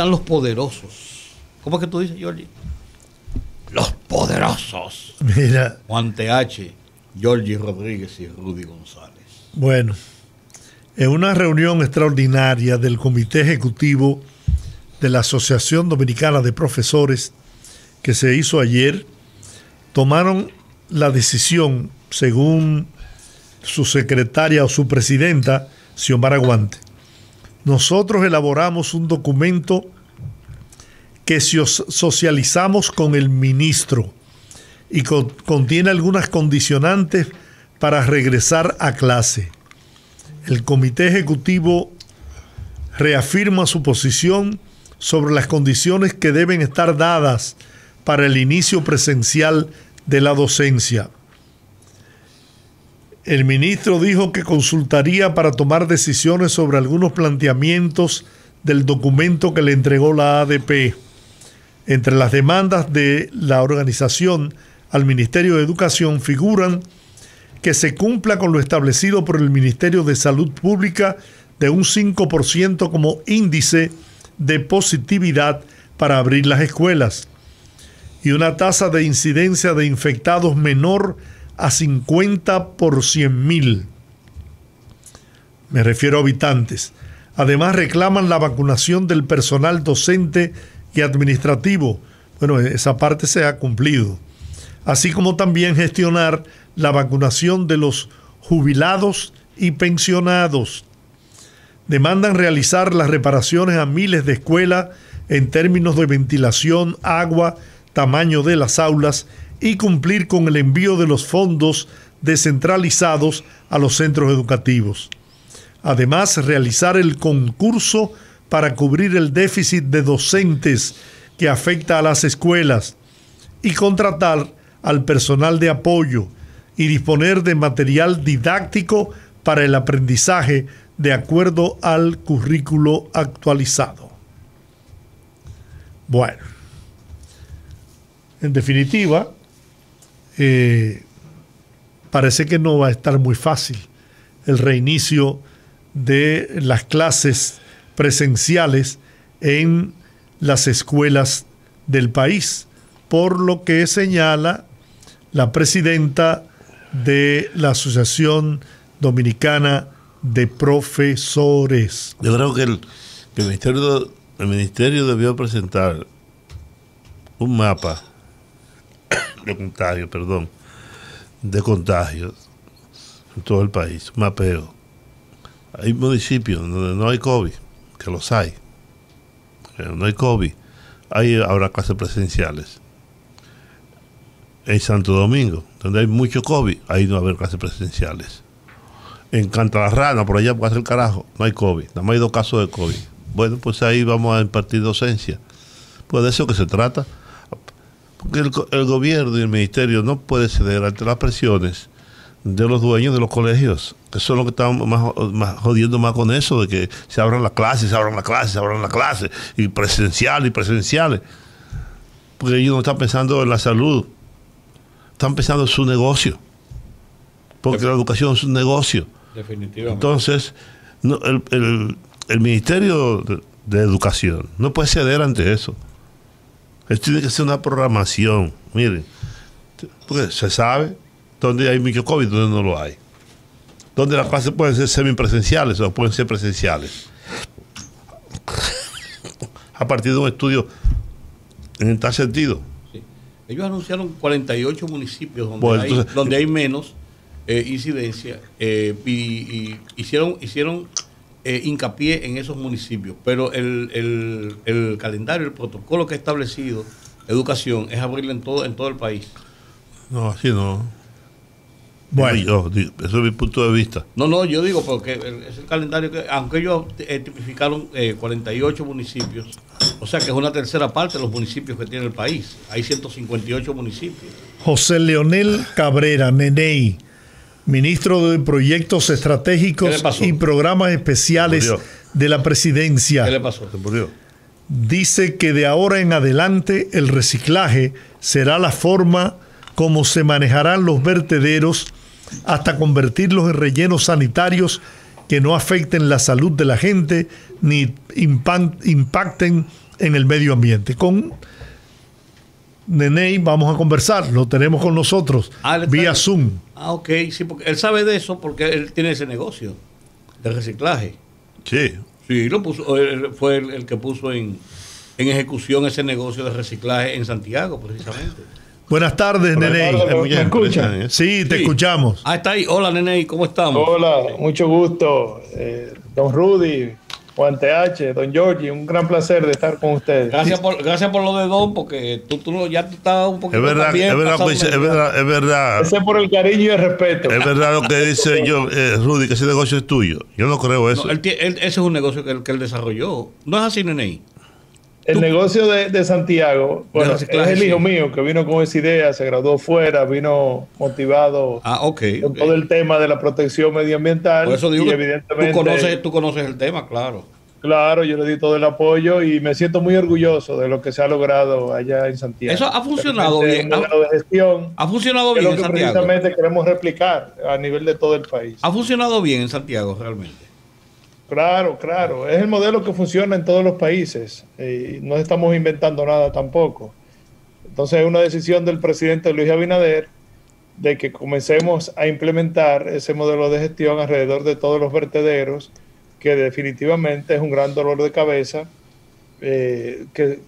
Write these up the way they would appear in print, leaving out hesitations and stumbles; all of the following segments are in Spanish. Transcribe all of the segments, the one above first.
están los poderosos. ¿Cómo es que tú dices, Jorge? Los poderosos. Mira. Juan TH, Jorge Rodríguez y Rudy González. Bueno, en una reunión extraordinaria del Comité Ejecutivo de la Asociación Dominicana de Profesores que se hizo ayer, tomaron la decisión, según su secretaria o su presidenta, Xiomara Guante. Nosotros elaboramos un documento que socializamos con el ministro y contiene algunas condicionantes para regresar a clase. El Comité Ejecutivo reafirma su posición sobre las condiciones que deben estar dadas para el inicio presencial de la docencia. El ministro dijo que consultaría para tomar decisiones sobre algunos planteamientos del documento que le entregó la ADP. Entre las demandas de la organización al Ministerio de Educación figuran que se cumpla con lo establecido por el Ministerio de Salud Pública de un 5% como índice de positividad para abrir las escuelas y una tasa de incidencia de infectados menor a 50 por 100,000. Me refiero a habitantes. Además, reclaman la vacunación del personal docente y administrativo. Bueno, esa parte se ha cumplido. Así como también gestionar la vacunación de los jubilados y pensionados. Demandan realizar las reparaciones a miles de escuelas en términos de ventilación, agua, tamaño de las aulas y cumplir con el envío de los fondos descentralizados a los centros educativos. Además, realizar el concurso para cubrir el déficit de docentes que afecta a las escuelas y contratar al personal de apoyo y disponer de material didáctico para el aprendizaje de acuerdo al currículo actualizado. Bueno, en definitiva, parece que no va a estar muy fácil el reinicio de las clases presenciales en las escuelas del país, por lo que señala la presidenta de la Asociación Dominicana de Profesores. Yo creo que el ministerio debió presentar un mapa de contagios en todo el país, un mapeo. Hay municipios donde no hay COVID, que los hay, pero no hay COVID, habrá clases presenciales. En Santo Domingo, donde hay mucho COVID, ahí no va a haber clases presenciales. En Cantalarrana, por allá, por hacer el carajo, no hay COVID, nada más hay 2 casos de COVID. Bueno, pues ahí vamos a impartir docencia. Pues de eso que se trata. Porque el gobierno y el ministerio no puede ceder ante las presiones de los dueños de los colegios, que son los que están más jodiendo más con eso, de que se abran las clases, y presenciales. Porque ellos no están pensando en la salud, están pensando en su negocio. Porque la educación es un negocio. Definitivamente. Entonces, no, el Ministerio de Educación no puede ceder ante eso. Esto tiene que ser una programación, miren, porque se sabe dónde hay mucho COVID y dónde no lo hay. Donde las clases pueden ser semipresenciales o pueden ser presenciales. A partir de un estudio en tal sentido. Sí. Ellos anunciaron 48 municipios donde, bueno, entonces, donde hay menos incidencia y hicieron hincapié en esos municipios, pero el calendario, el protocolo que ha establecido educación es abrirlo en todo el país. No, así no. Bueno, eso es mi punto de vista. No, yo digo porque es el calendario que, aunque ellos tipificaron 48 municipios, o sea que es una tercera parte de los municipios que tiene el país. Hay 158 municipios. José Leonel Cabrera, Neney, ministro de Proyectos Estratégicos y Programas Especiales de la Presidencia. ¿Qué le pasó? Se murió. Dice que de ahora en adelante el reciclaje será la forma como se manejarán los vertederos hasta convertirlos en rellenos sanitarios que no afecten la salud de la gente ni impacten en el medio ambiente. Con Neney vamos a conversar, lo tenemos con nosotros vía Zoom. Ok, sí, porque él sabe de eso porque él tiene ese negocio de reciclaje. Sí. Sí, lo puso, él fue el que puso en ejecución ese negocio de reciclaje en Santiago, precisamente. Buenas tardes, Neney. ¿Me escuchan? Sí, te escuchamos. Ah, está ahí. Hola, Neney, ¿cómo estamos? Hola, mucho gusto. Don Rudy, Juan TH, Don Giorgi, un gran placer de estar con ustedes. Gracias por lo de Don, porque ya tú estabas un poquito es verdad. Ese por el cariño y el respeto. Es verdad lo que dice yo, Rudy, que ese negocio es tuyo. Yo no creo eso. No, ese es un negocio que él desarrolló. ¿No es así, Neney? El negocio de Santiago, bueno, es el hijo mío que vino con esa idea, se graduó fuera, vino motivado con todo el tema de la protección medioambiental. Por eso digo, y evidentemente tú conoces el tema, claro. Claro, yo le di todo el apoyo y me siento muy orgulloso de lo que se ha logrado allá en Santiago. Eso ha funcionado bien. Un modelo de gestión. Ha funcionado bien en Santiago. Es lo que precisamente queremos replicar a nivel de todo el país. Ha funcionado bien en Santiago realmente. Claro. Es el modelo que funciona en todos los países. No estamos inventando nada tampoco. Entonces es una decisión del presidente Luis Abinader de que comencemos a implementar ese modelo de gestión alrededor de todos los vertederos, que definitivamente es un gran dolor de cabeza que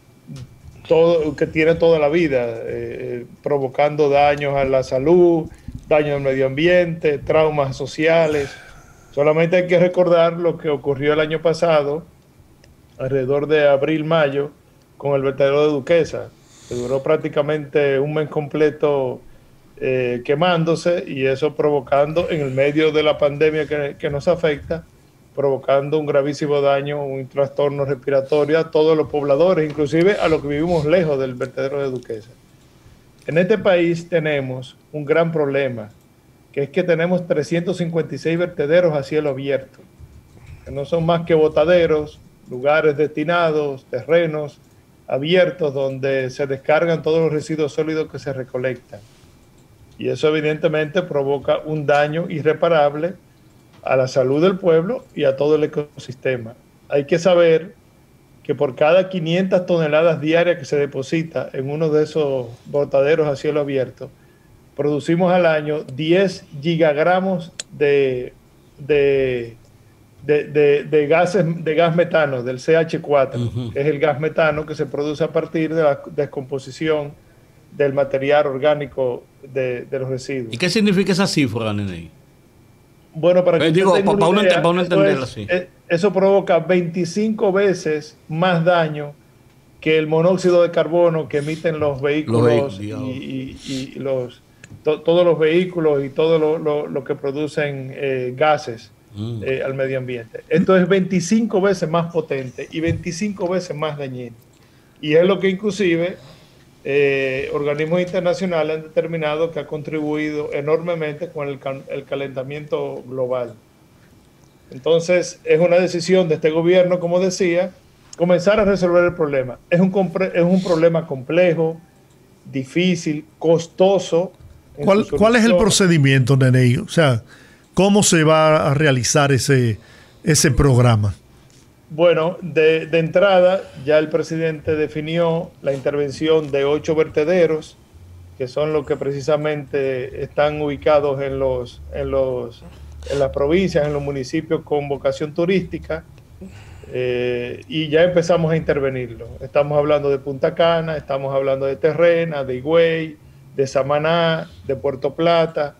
tiene toda la vida, provocando daños a la salud, daños al medio ambiente, traumas sociales. Solamente hay que recordar lo que ocurrió el año pasado, alrededor de abril-mayo, con el vertedero de Duquesa, que duró prácticamente un mes completo quemándose, y eso provocando, en el medio de la pandemia que nos afecta, provocando un gravísimo daño, un trastorno respiratorio a todos los pobladores, inclusive a los que vivimos lejos del vertedero de Duquesa. En este país tenemos un gran problema, que es que tenemos 356 vertederos a cielo abierto, que no son más que botaderos, lugares destinados, terrenos abiertos donde se descargan todos los residuos sólidos que se recolectan. Y eso evidentemente provoca un daño irreparable a la salud del pueblo y a todo el ecosistema. Hay que saber que por cada 500 toneladas diarias que se deposita en uno de esos botaderos a cielo abierto, producimos al año 10 gigagramos de gas metano, del CH4, que es el gas metano que se produce a partir de la descomposición del material orgánico de los residuos. ¿Y qué significa esa cifra, Neney? Bueno, para que para uno entenderlo así. Eso provoca 25 veces más daño que el monóxido de carbono que emiten los vehículos y todos los vehículos y todo lo que producen gases al medio ambiente. Esto es 25 veces más potente y 25 veces más dañino. Y es lo que inclusive organismos internacionales han determinado que ha contribuido enormemente con el calentamiento global. Entonces es una decisión de este gobierno, como decía, comenzar a resolver el problema. Es un problema complejo, difícil, costoso. ¿Cuál es el procedimiento, Neney? O sea, ¿cómo se va a realizar ese programa? Bueno, de entrada ya el presidente definió la intervención de 8 vertederos, que son los que precisamente están ubicados en las provincias, en los municipios con vocación turística, y ya empezamos a intervenirlo. Estamos hablando de Punta Cana, estamos hablando de Terrena, de Higüey, de Samaná, de Puerto Plata.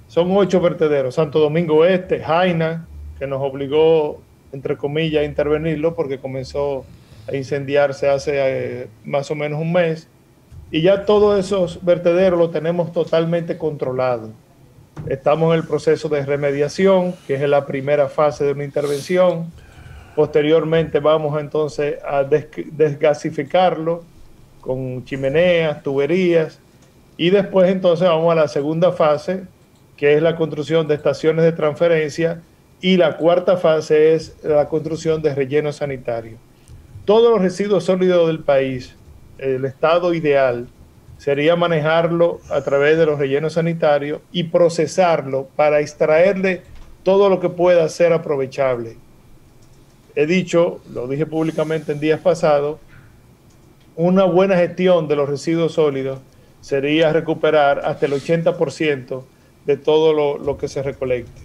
Son 8 vertederos. Santo Domingo Este, Jaina, que nos obligó, entre comillas, a intervenirlo porque comenzó a incendiarse hace más o menos un mes. Y ya todos esos vertederos los tenemos totalmente controlados. Estamos en el proceso de remediación, que es la primera fase de una intervención. Posteriormente vamos entonces a desgasificarlo con chimeneas, tuberías, y después entonces vamos a la segunda fase, que es la construcción de estaciones de transferencia, y la cuarta fase es la construcción de relleno sanitario. Todos los residuos sólidos del país, el estado ideal sería manejarlo a través de los rellenos sanitarios y procesarlo para extraerle todo lo que pueda ser aprovechable. He dicho, lo dije públicamente en días pasados, una buena gestión de los residuos sólidos sería recuperar hasta el 80% de todo lo que se recolecte.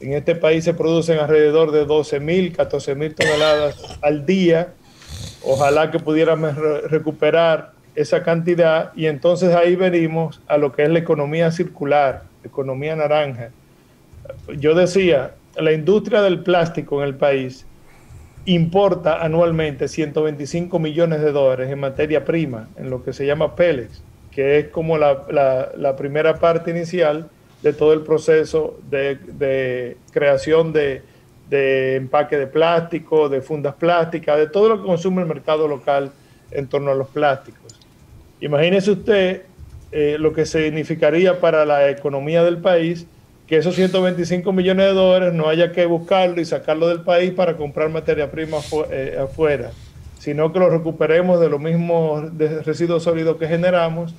En este país se producen alrededor de 12.000, 14.000 toneladas al día. Ojalá que pudiéramos recuperar esa cantidad y entonces ahí venimos a lo que es la economía circular, economía naranja. Yo decía, la industria del plástico en el país importa anualmente 125 millones de dólares en materia prima, en lo que se llama pellets, que es como la primera parte inicial de todo el proceso de creación de empaque de plástico, de fundas plásticas, de todo lo que consume el mercado local en torno a los plásticos. Imagínese usted lo que significaría para la economía del país que esos 125 millones de dólares no haya que buscarlo y sacarlo del país para comprar materia prima afuera, sino que lo recuperemos de los mismos residuos sólidos que generamos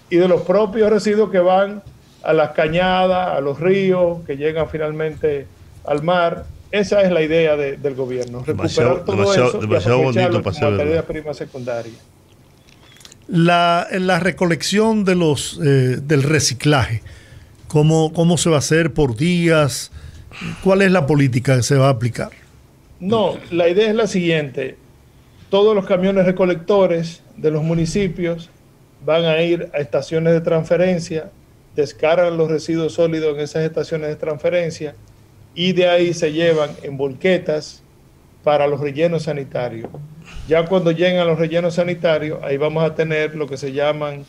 y de los propios residuos que van a las cañadas, a los ríos, que llegan finalmente al mar. Esa es la idea del gobierno, recuperar todo eso y aprovecharlo como materia prima secundaria. La recolección de del reciclaje, ¿cómo se va a hacer por días? ¿Cuál es la política que se va a aplicar? No, la idea es la siguiente. Todos los camiones recolectores de los municipios van a ir a estaciones de transferencia, descargan los residuos sólidos en esas estaciones de transferencia y de ahí se llevan en volquetas para los rellenos sanitarios. Ya cuando lleguen a los rellenos sanitarios, ahí vamos a tener lo que se llaman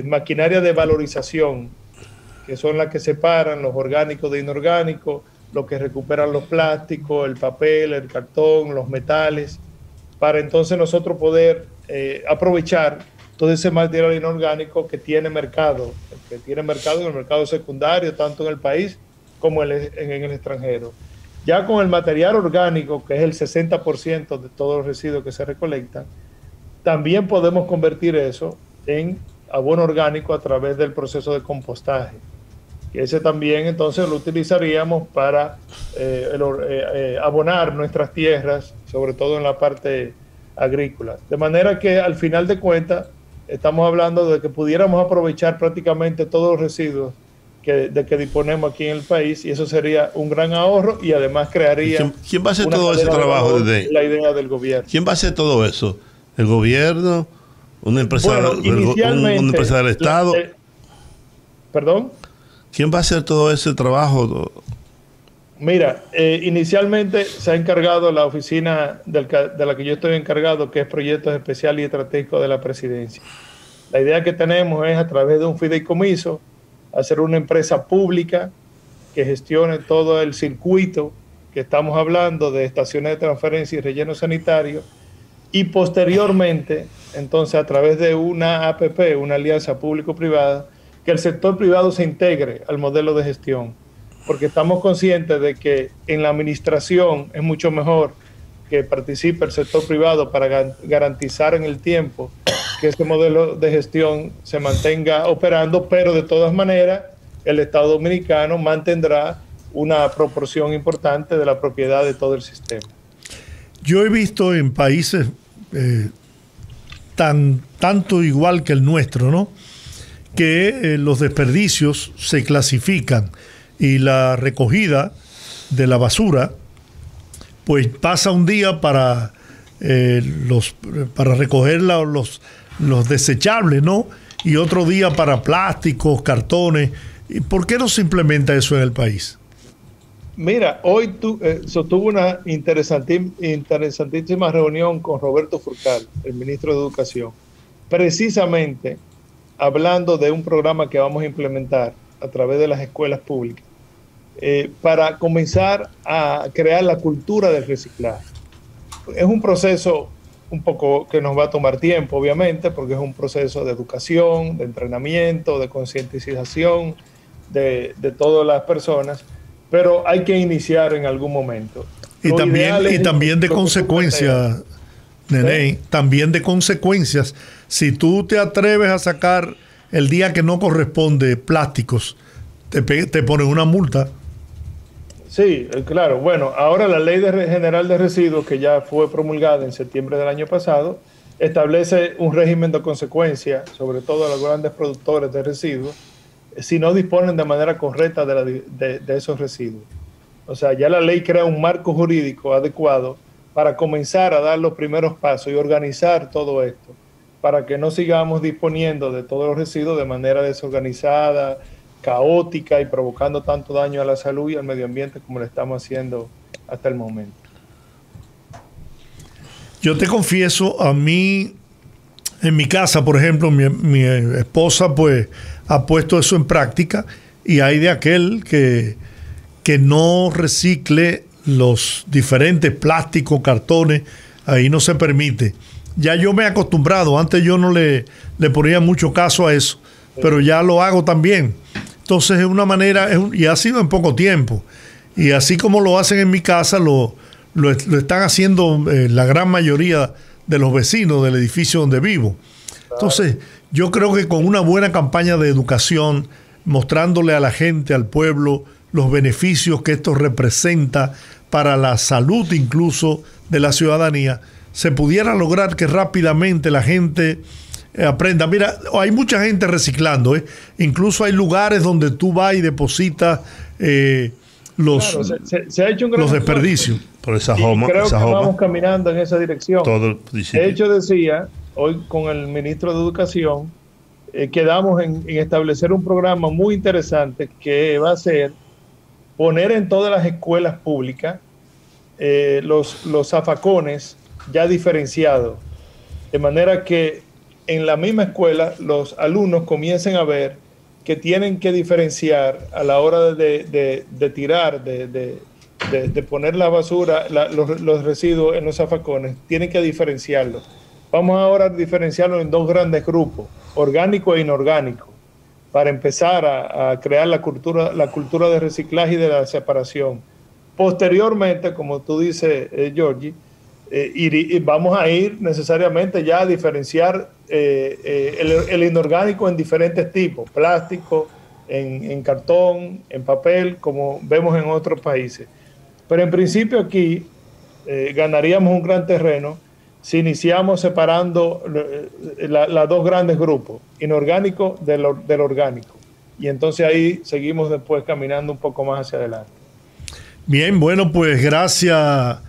maquinaria de valorización, que son las que separan los orgánicos de inorgánicos, los que recuperan los plásticos, el papel, el cartón, los metales, para entonces nosotros poder aprovechar todo ese material inorgánico que tiene mercado en el mercado secundario, tanto en el país como en el extranjero. Ya con el material orgánico, que es el 60% de todos los residuos que se recolectan, también podemos convertir eso en abono orgánico a través del proceso de compostaje. Y ese también entonces lo utilizaríamos para abonar nuestras tierras, sobre todo en la parte agrícola. De manera que al final de cuentas estamos hablando de que pudiéramos aprovechar prácticamente todos los residuos de que disponemos aquí en el país, y eso sería un gran ahorro y además crearía... ¿Quién va a hacer todo ese trabajo? La idea del gobierno. ¿Quién va a hacer todo eso? ¿El gobierno? ¿Una empresa, una empresa del Estado? ¿Perdón? ¿Quién va a hacer todo ese trabajo? Mira, inicialmente se ha encargado la oficina de la que yo estoy encargado, que es Proyectos Especiales y Estratégicos de la Presidencia. La idea que tenemos es, a través de un fideicomiso, hacer una empresa pública que gestione todo el circuito que estamos hablando de estaciones de transferencia y relleno sanitario, y posteriormente, entonces, a través de una APP, una alianza público-privada, que el sector privado se integre al modelo de gestión, porque estamos conscientes de que en la administración es mucho mejor que participe el sector privado para garantizar en el tiempo que este modelo de gestión se mantenga operando, pero de todas maneras el Estado Dominicano mantendrá una proporción importante de la propiedad de todo el sistema. Yo he visto en países tanto igual que el nuestro, ¿no?, que los desperdicios se clasifican y la recogida de la basura pues pasa un día para recoger los desechables, ¿no?, y otro día para plásticos, cartones. ¿Por qué no se implementa eso en el país? Mira, hoy sostuvo una interesantísima reunión con Roberto Furcal, el ministro de Educación, precisamente hablando de un programa que vamos a implementar a través de las escuelas públicas para comenzar a crear la cultura del reciclaje. Es un proceso un poco que nos va a tomar tiempo, obviamente, porque es un proceso de educación, de entrenamiento, de concientización de todas las personas, pero hay que iniciar en algún momento. Y también de consecuencias, Nene, también de consecuencias. Si tú te atreves a sacar el día que no corresponde plásticos, te ponen una multa. Sí, claro. Bueno, ahora la Ley General de Residuos, que ya fue promulgada en septiembre del año pasado, establece un régimen de consecuencia, sobre todo a los grandes productores de residuos, si no disponen de manera correcta de esos residuos. O sea, ya la ley crea un marco jurídico adecuado para comenzar a dar los primeros pasos y organizar todo esto, para que no sigamos disponiendo de todos los residuos de manera desorganizada, caótica y provocando tanto daño a la salud y al medio ambiente como lo estamos haciendo hasta el momento. Yo te confieso, a mí, en mi casa, por ejemplo, mi esposa pues ha puesto eso en práctica, y hay de aquel que no recicle los diferentes plásticos, cartones, ahí no se permite. Ya yo me he acostumbrado, antes yo no le ponía mucho caso a eso, pero ya lo hago también. Entonces es una manera, y ha sido en poco tiempo, y así como lo hacen en mi casa, lo están haciendo la gran mayoría de los vecinos del edificio donde vivo. Entonces yo creo que con una buena campaña de educación, mostrándole a la gente, al pueblo, los beneficios que esto representa para la salud incluso de la ciudadanía, se pudiera lograr que rápidamente la gente aprenda. Mira, hay mucha gente reciclando, incluso hay lugares donde tú vas y depositas los desperdicios. Por esa joma, creo esa que joma, vamos caminando en esa dirección. De hecho, decía hoy con el ministro de Educación, quedamos en establecer un programa muy interesante que va a ser poner en todas las escuelas públicas los zafacones ya diferenciados, de manera que en la misma escuela los alumnos comiencen a ver que tienen que diferenciar a la hora de tirar, de poner la basura, los residuos en los zafacones, tienen que diferenciarlos. Vamos ahora a diferenciarlos en dos grandes grupos, orgánico e inorgánico, para empezar a crear la cultura de reciclaje y de la separación. Posteriormente, como tú dices, Georgie, vamos a ir necesariamente ya a diferenciar el inorgánico en diferentes tipos, plástico, en cartón, en papel, como vemos en otros países. Pero en principio aquí ganaríamos un gran terreno si iniciamos separando los dos grandes grupos, inorgánico del orgánico. Y entonces ahí seguimos después caminando un poco más hacia adelante. Bien, bueno, pues gracias,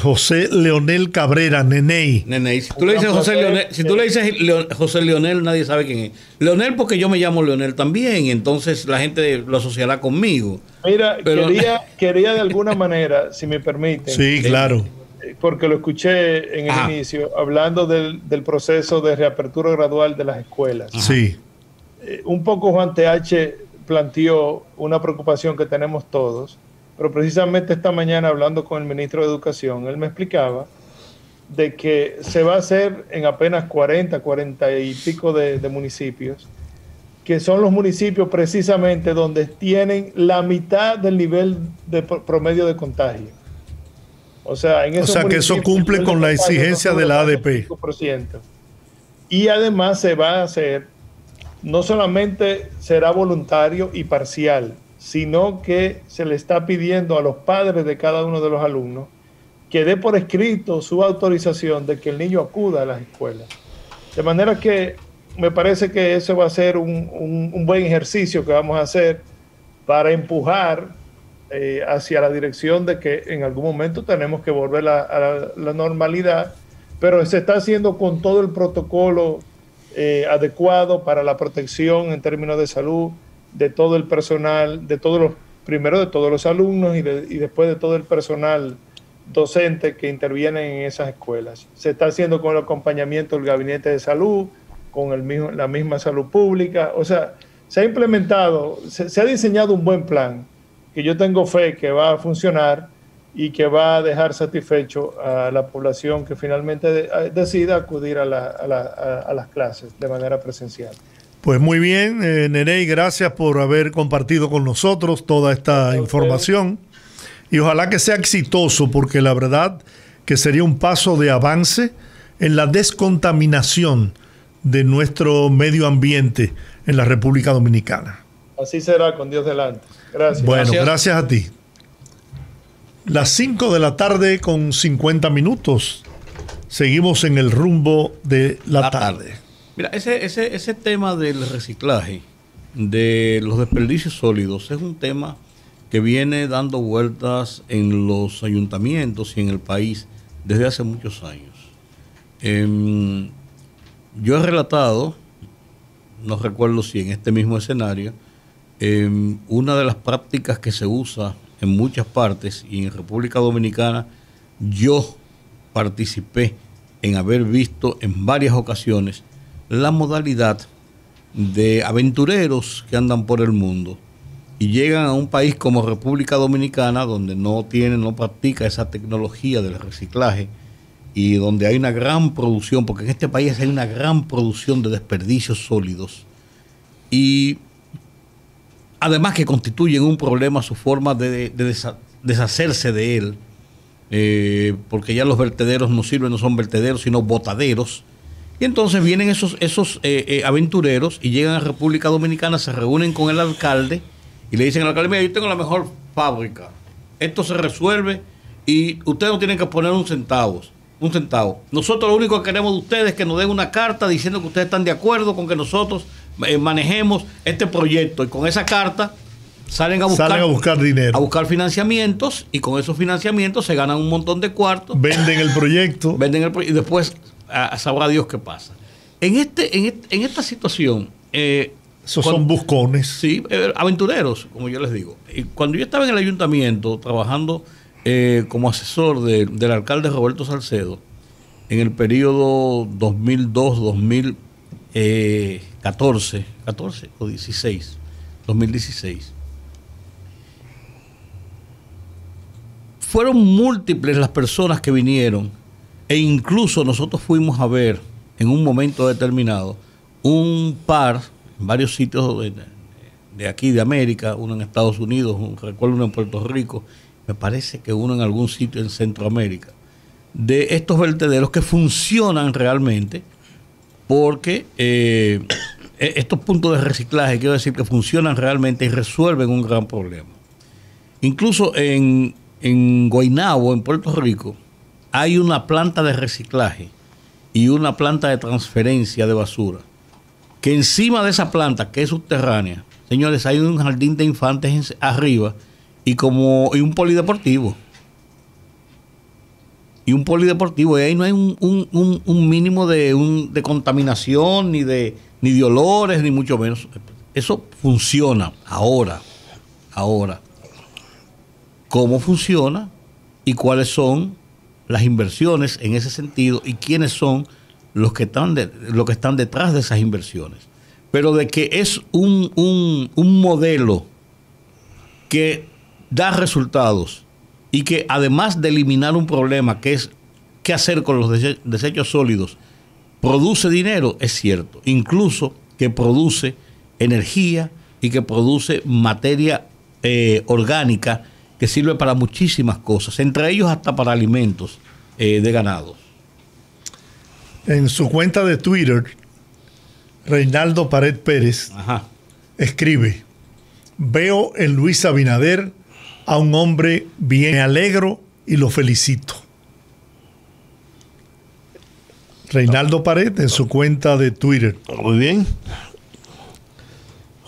José Leonel Cabrera, Neney. Neney, si tú le dices José Leonel, si tú le dices José Leonel, nadie sabe quién es. Leonel porque yo me llamo Leonel también, entonces la gente lo asociará conmigo. Mira, pero quería de alguna manera, si me permiten. Sí, claro. Porque lo escuché en el inicio, hablando del proceso de reapertura gradual de las escuelas. Sí. Un poco Juan TH planteó una preocupación que tenemos todos, pero precisamente esta mañana hablando con el ministro de Educación, él me explicaba de que se va a hacer en apenas 40 y pico de municipios, que son los municipios precisamente donde tienen la mitad del nivel de promedio de contagio. O sea, que eso cumple con la exigencia de la ADP. Y además se va a hacer, no solamente será voluntario y parcial, sino que se le está pidiendo a los padres de cada uno de los alumnos que dé por escrito su autorización de que el niño acuda a las escuelas. De manera que me parece que eso va a ser un buen ejercicio que vamos a hacer para empujar hacia la dirección de que en algún momento tenemos que volver a la normalidad, pero se está haciendo con todo el protocolo adecuado para la protección en términos de salud de todo el personal, primero de todos los alumnos y después de todo el personal docente que interviene en esas escuelas. Se está haciendo con el acompañamiento del Gabinete de Salud, con la misma salud pública. O sea, se ha implementado, se ha diseñado un buen plan que yo tengo fe que va a funcionar y que va a dejar satisfecho a la población que finalmente decida acudir a las clases de manera presencial. Pues muy bien, Neney, gracias por haber compartido con nosotros toda esta información y ojalá que sea exitoso, porque la verdad que sería un paso de avance en la descontaminación de nuestro medio ambiente en la República Dominicana. Así será, con Dios delante. Gracias. Bueno, gracias a ti. Las 5 de la tarde con 50 minutos. Seguimos en el rumbo de la tarde. Mira, ese tema del reciclaje, de los desperdicios sólidos, es un tema que viene dando vueltas en los ayuntamientos y en el país desde hace muchos años. Yo he relatado, no recuerdo si en este mismo escenario, una de las prácticas que se usa en muchas partes y en República Dominicana, yo participé en haber visto en varias ocasiones la modalidad de aventureros que andan por el mundo y llegan a un país como República Dominicana, donde no practica esa tecnología del reciclaje y donde hay una gran producción, porque en este país hay una gran producción de desperdicios sólidos y además que constituyen un problema su forma de deshacerse de él, porque ya los vertederos no sirven, no son vertederos, sino botaderos. Y entonces vienen esos aventureros y llegan a República Dominicana, se reúnen con el alcalde y le dicen al alcalde: mira, yo tengo la mejor fábrica, esto se resuelve y ustedes no tienen que poner un centavo. Nosotros lo único que queremos de ustedes es que nos den una carta diciendo que ustedes están de acuerdo con que nosotros manejemos este proyecto, y con esa carta salen a buscar dinero, a buscar financiamientos, y con esos financiamientos se ganan un montón de cuartos, venden el proyecto y después sabrá Dios qué pasa. En esta situación, son buscones. Sí, aventureros, como yo les digo. Y cuando yo estaba en el ayuntamiento trabajando como asesor del alcalde Roberto Salcedo, en el periodo 2002-2014 o 2016, fueron múltiples las personas que vinieron, e incluso nosotros fuimos a ver en un momento determinado un par en varios sitios de aquí de América, uno en Estados Unidos, recuerdo uno en Puerto Rico, me parece que uno en algún sitio en Centroamérica, de estos vertederos que funcionan realmente, porque estos puntos de reciclaje, quiero decir, que funcionan realmente y resuelven un gran problema. Incluso en Guaynabo, en Puerto Rico, hay una planta de reciclaje y una planta de transferencia de basura, que encima de esa planta, que es subterránea, señores, hay un jardín de infantes arriba y un polideportivo. Y ahí no hay un mínimo de contaminación, ni de olores, ni mucho menos. Eso funciona ahora. ¿Cómo funciona y cuáles son las inversiones en ese sentido y quiénes son los que están detrás de esas inversiones? Pero de que es un modelo que da resultados y que, además de eliminar un problema que es qué hacer con los desechos sólidos, produce dinero, es cierto. Incluso que produce energía y que produce materia orgánica que sirve para muchísimas cosas, entre ellos hasta para alimentos de ganados. En su cuenta de Twitter, Reinaldo Pared Pérez escribe: veo en Luis Abinader a un hombre bien, me alegro y lo felicito. Reinaldo Pared en su cuenta de Twitter. Muy bien.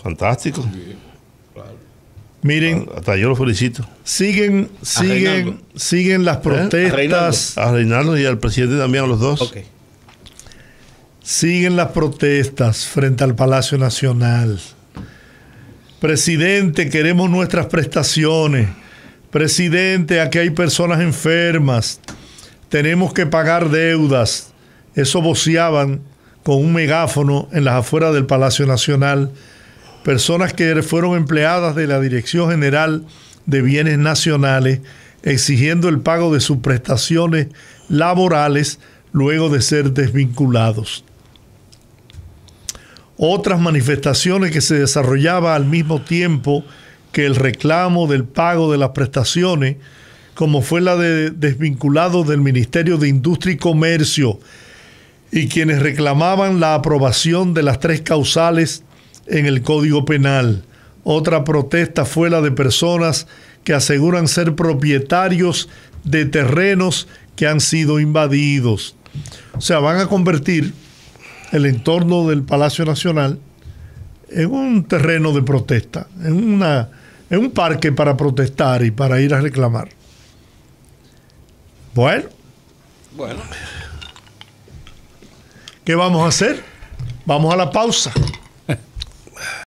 Fantástico. Miren, hasta yo lo felicito. Siguen las protestas. A Reinaldo y al presidente también, a los dos. Okay. Siguen las protestas frente al Palacio Nacional. Presidente, queremos nuestras prestaciones. Presidente, aquí hay personas enfermas. Tenemos que pagar deudas. Eso voceaban con un megáfono en las afueras del Palacio Nacional. Personas que fueron empleadas de la Dirección General de Bienes Nacionales, exigiendo el pago de sus prestaciones laborales luego de ser desvinculados. Otras manifestaciones que se desarrollaban al mismo tiempo que el reclamo del pago de las prestaciones, como fue la de desvinculados del Ministerio de Industria y Comercio, y quienes reclamaban la aprobación de las 3 causales en el Código Penal. Otra protesta fue la de personas que aseguran ser propietarios de terrenos que han sido invadidos. O sea, van a convertir el entorno del Palacio Nacional en un terreno de protesta, en un parque para protestar y para ir a reclamar. Bueno, ¿qué vamos a hacer? Vamos a la pausa.